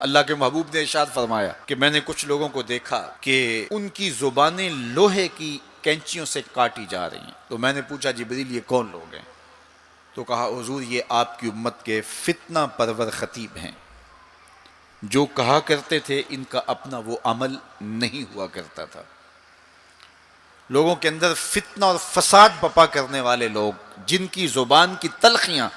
اللہ کے محبوب نے ارشاد فرمایا کہ میں نے کچھ لوگوں کو دیکھا کہ ان کی زبانیں لوہے کی کینچیوں سے کاٹی جا رہی ہیں۔ تو میں نے پوچھا جبریل یہ کون لوگ ہیں؟ تو کہا حضور یہ آپ کی امت کے فتنہ پرور خطیب ہیں، جو کہا کرتے تھے ان کا اپنا وہ عمل نہیں ہوا کرتا تھا۔ لوگوں کے اندر فتنہ اور فساد بپا کرنے والے لوگ، جن کی زبان کی تلخیاں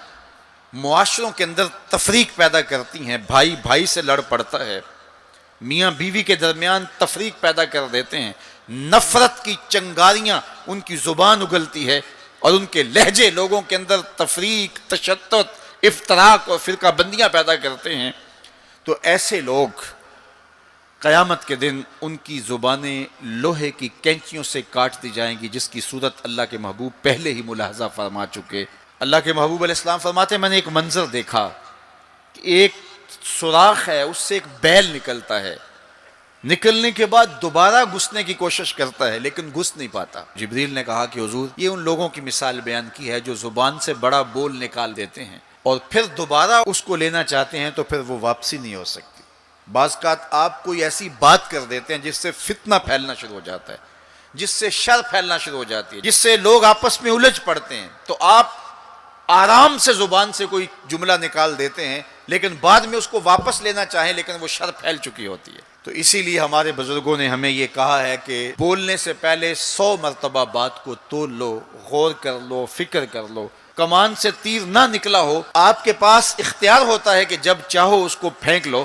معاشروں کے اندر تفریق پیدا کرتی ہیں، بھائی بھائی سے لڑ پڑتا ہے، میاں بیوی کے درمیان تفریق پیدا کر دیتے ہیں، نفرت کی چنگاریاں ان کی زبان اگلتی ہے، اور ان کے لہجے لوگوں کے اندر تفریق، تشدد، افتراق اور فرقہ بندیاں پیدا کرتے ہیں۔ تو ایسے لوگ قیامت کے دن ان کی زبانیں لوہے کی کینچیوں سے کاٹ دی جائیں گی، جس کی صورت اللہ کے محبوب پہلے ہی ملاحظہ فرما چکے۔ اللہ کے محبوب علیہ السلام فرماتے ہیں میں نے ایک منظر دیکھا کہ ایک سوراخ ہے، اس سے ایک بیل نکلتا ہے، نکلنے کے بعد دوبارہ گھسنے کی کوشش کرتا ہے لیکن گھس نہیں پاتا۔ جبریل نے کہا کہ حضور یہ ان لوگوں کی مثال بیان کی ہے جو زبان سے بڑا بول نکال دیتے ہیں اور پھر دوبارہ اس کو لینا چاہتے ہیں تو پھر وہ واپسی نہیں ہو سکتی۔ بعض اوقات آپ کوئی ایسی بات کر دیتے ہیں جس سے فتنہ پھیلنا شروع ہو جاتا ہے، جس سے شر پھیلنا شروع ہو جاتی ہے، جس سے لوگ آپس میں الجھ پڑتے ہیں، تو آپ آرام سے زبان سے کوئی جملہ نکال دیتے ہیں لیکن بعد میں اس کو واپس لینا چاہیں لیکن وہ شر پھیل چکی ہوتی ہے۔ تو اسی لیے ہمارے بزرگوں نے ہمیں یہ کہا ہے کہ بولنے سے پہلے 100 مرتبہ بات کو تول لو، غور کر لو، فکر کر لو۔ کمان سے تیر نہ نکلا ہو، آپ کے پاس اختیار ہوتا ہے کہ جب چاہو اس کو پھینک لو،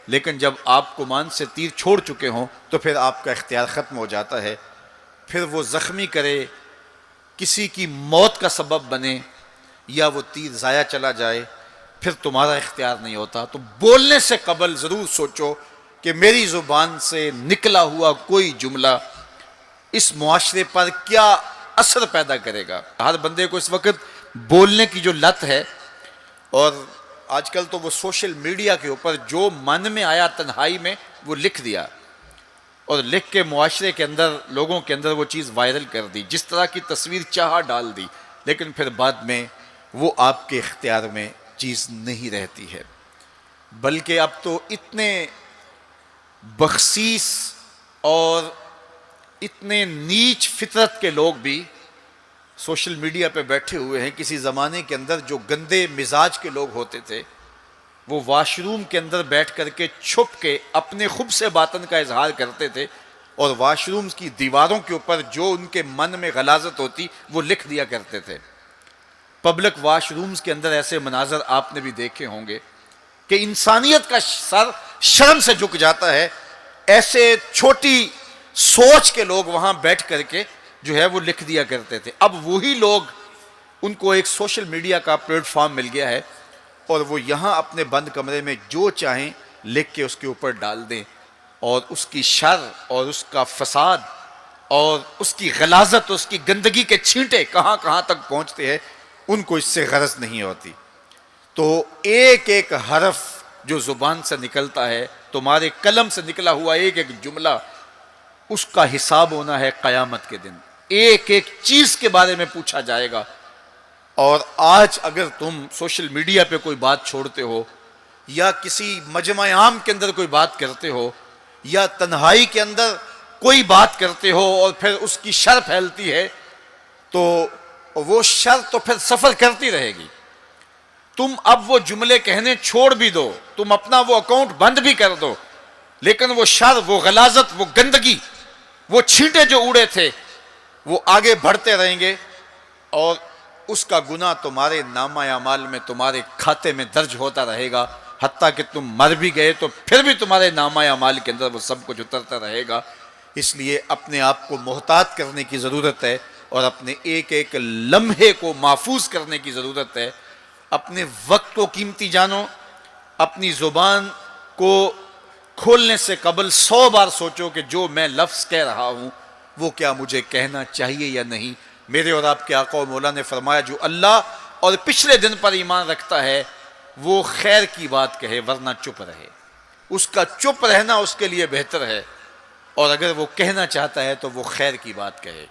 لیکن جب آپ کمان سے تیر چھوڑ چکے ہوں تو پھر آپ کا اختیار ختم ہو جاتا ہے۔ پھر وہ زخمی کرے، کسی کی موت کا سبب بنے، یا وہ تیر ضائع چلا جائے، پھر تمہارا اختیار نہیں ہوتا۔ تو بولنے سے قبل ضرور سوچو کہ میری زبان سے نکلا ہوا کوئی جملہ اس معاشرے پر کیا اثر پیدا کرے گا۔ ہر بندے کو اس وقت بولنے کی جو لت ہے، اور آج کل تو وہ سوشل میڈیا کے اوپر جو من میں آیا تنہائی میں وہ لکھ دیا، اور لکھ کے معاشرے کے اندر لوگوں کے اندر وہ چیز وائرل کر دی، جس طرح کی تصویر چاہا ڈال دی، لیکن پھر بعد میں وہ آپ کے اختیار میں چیز نہیں رہتی ہے۔ بلکہ اب تو اتنے بخسیس اور اتنے نیچ فطرت کے لوگ بھی سوشل میڈیا پہ بیٹھے ہوئے ہیں۔ کسی زمانے کے اندر جو گندے مزاج کے لوگ ہوتے تھے وہ واش روم کے اندر بیٹھ کر کے چھپ کے اپنے خبث باطن کا اظہار کرتے تھے، اور واش روم کی دیواروں کے اوپر جو ان کے من میں غلاظت ہوتی وہ لکھ دیا کرتے تھے۔ پبلک واش رومز کے اندر ایسے مناظر آپ نے بھی دیکھے ہوں گے کہ انسانیت کا سر شرم سے جھک جاتا ہے۔ ایسے چھوٹی سوچ کے لوگ وہاں بیٹھ کر کے جو ہے وہ لکھ دیا کرتے تھے۔ اب وہی لوگ، ان کو ایک سوشل میڈیا کا پلیٹ فارم مل گیا ہے، اور وہ یہاں اپنے بند کمرے میں جو چاہیں لکھ کے اس کے اوپر ڈال دیں، اور اس کی شر اور اس کا فساد اور اس کی غلاظت، اس کی گندگی کے چھینٹے کہاں کہاں تک پہنچتے ہیں، ان کو اس سے غرض نہیں ہوتی۔ تو ایک ایک حرف جو زبان سے نکلتا ہے، تمہارے قلم سے نکلا ہوا ایک ایک جملہ، اس کا حساب ہونا ہے قیامت کے دن۔ ایک ایک چیز کے بارے میں پوچھا جائے گا۔ اور آج اگر تم سوشل میڈیا پہ کوئی بات چھوڑتے ہو، یا کسی مجمع عام کے اندر کوئی بات کرتے ہو، یا تنہائی کے اندر کوئی بات کرتے ہو اور پھر اس کی شر پھیلتی ہے، تو وہ شر تو پھر سفر کرتی رہے گی۔ تم اب وہ جملے کہنے چھوڑ بھی دو، تم اپنا وہ اکاؤنٹ بند بھی کر دو، لیکن وہ شر، وہ غلاظت، وہ گندگی، وہ چھینٹے جو اڑے تھے وہ آگے بڑھتے رہیں گے، اور اس کا گناہ تمہارے نامہ اعمال میں، تمہارے کھاتے میں درج ہوتا رہے گا، حتیٰ کہ تم مر بھی گئے تو پھر بھی تمہارے نامہ اعمال کے اندر وہ سب کچھ اترتا رہے گا۔ اس لیے اپنے آپ کو محتاط کرنے کی ضرورت ہے، اور اپنے ایک ایک لمحے کو محفوظ کرنے کی ضرورت ہے۔ اپنے وقت کو قیمتی جانو۔ اپنی زبان کو کھولنے سے قبل 100 بار سوچو کہ جو میں لفظ کہہ رہا ہوں وہ کیا مجھے کہنا چاہیے یا نہیں۔ میرے اور آپ کے آقا و مولا نے فرمایا جو اللہ اور پچھلے دن پر ایمان رکھتا ہے وہ خیر کی بات کہے ورنہ چپ رہے۔ اس کا چپ رہنا اس کے لیے بہتر ہے، اور اگر وہ کہنا چاہتا ہے تو وہ خیر کی بات کہے۔